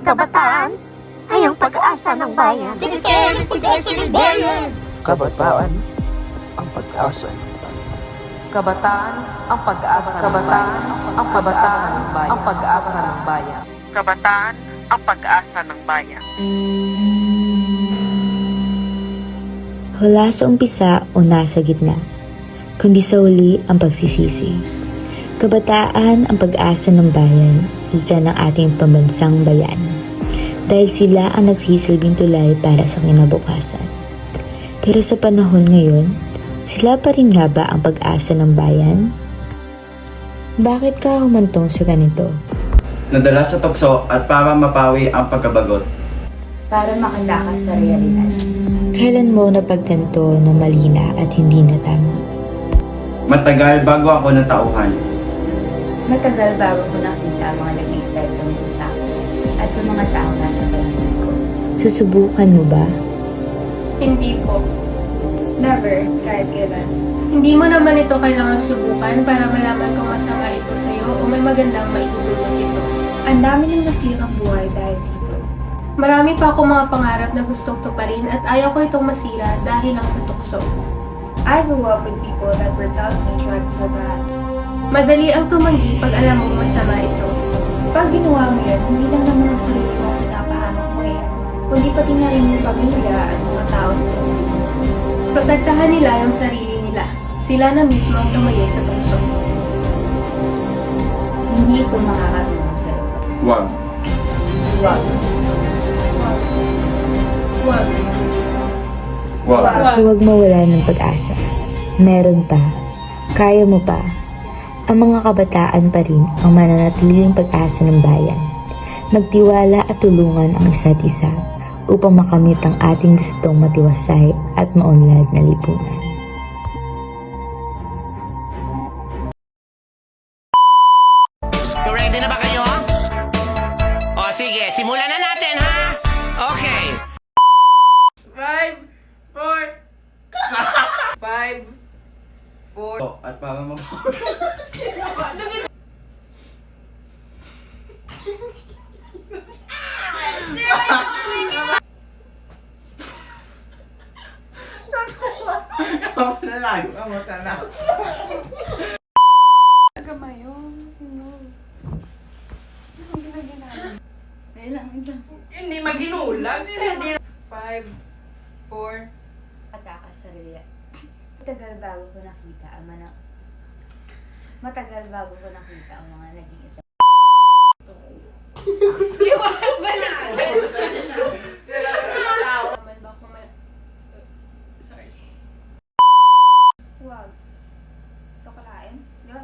kabataan ay ang pag-asa ng bayan. Kabataan ang pag-asa ng bayan! Kabataan ang pag-asa ng bayan. Kabataan ang pag-asa ng bayan. Ang kabataan ang pag-asa ng bayan. Kabataan ang pag-asa ng bayan. Wala sa umpisa o nasa gitna, kundi sa huli ang pagsisisi. Kabataan ang pag-asa ng bayan, ika ng ating pambansang bayan. Dahil sila ang nagsisilbing tulay para sa kinabukasan. Pero sa panahon ngayon, sila pa rin nga ba ang pag-asa ng bayan? Bakit ka humantong sa ganito? Nadala sa tukso at para mapawi ang pagkabagot. Para makatakas sa realidad. Kailan mo napagtanto na mali na at hindi na tama? Matagal bago ako natauhan. Matagal bago ko nakita ang mga naging epekto nito sa akin at sa mga tao nasa paligid ko. Susubukan mo ba? Hindi po. Never, kahit kailan. Hindi mo naman ito kailangan subukan para malaman kung masama ito sa'yo o may magandang maitutulong ito. Ang dami ng nasirang buhay dahil dito. Marami pa akong mga pangarap na gustong tuparin at ayaw ko itong masira dahil lang sa tukso. I grew up with people that were telling me drugs are bad. Madali ang tumanggi pag alam mong masama ito. Pag ginawa mo yan, hindi lang naman ang sarili mo ang pinapahamak mo kundi pati na rin yung pamilya at mga tao sa paligid mo. Protektahan nila yung sarili nila. Sila na mismo ang tumayo sa tukso. Hindi ito makakatulong sa'yo. Wag. Huwag. Huwag. Wag. Huwag mawala ng pag-asa. Meron pa. Kaya mo pa. Ang mga kabataan pa rin ang mananatiling pag-asa ng bayan. Magtiwala at tulungan ang isa't isa upang makamit ang ating gustong matiwasay at maunlad na lipunan. Ready na ba kayo? O sige, simulan na natin ha! Okay! 5, 4, 5, 4. At para mapawi. Kamu na lang. Kamu na lang. Hindi maginulag. 5, 4. Atakas sa realidad. Matagal bago ko nakita ang mga naging epekto. Liwanag ba na? Naman ba kung sorry. Huwag. Ito kalain. Di ba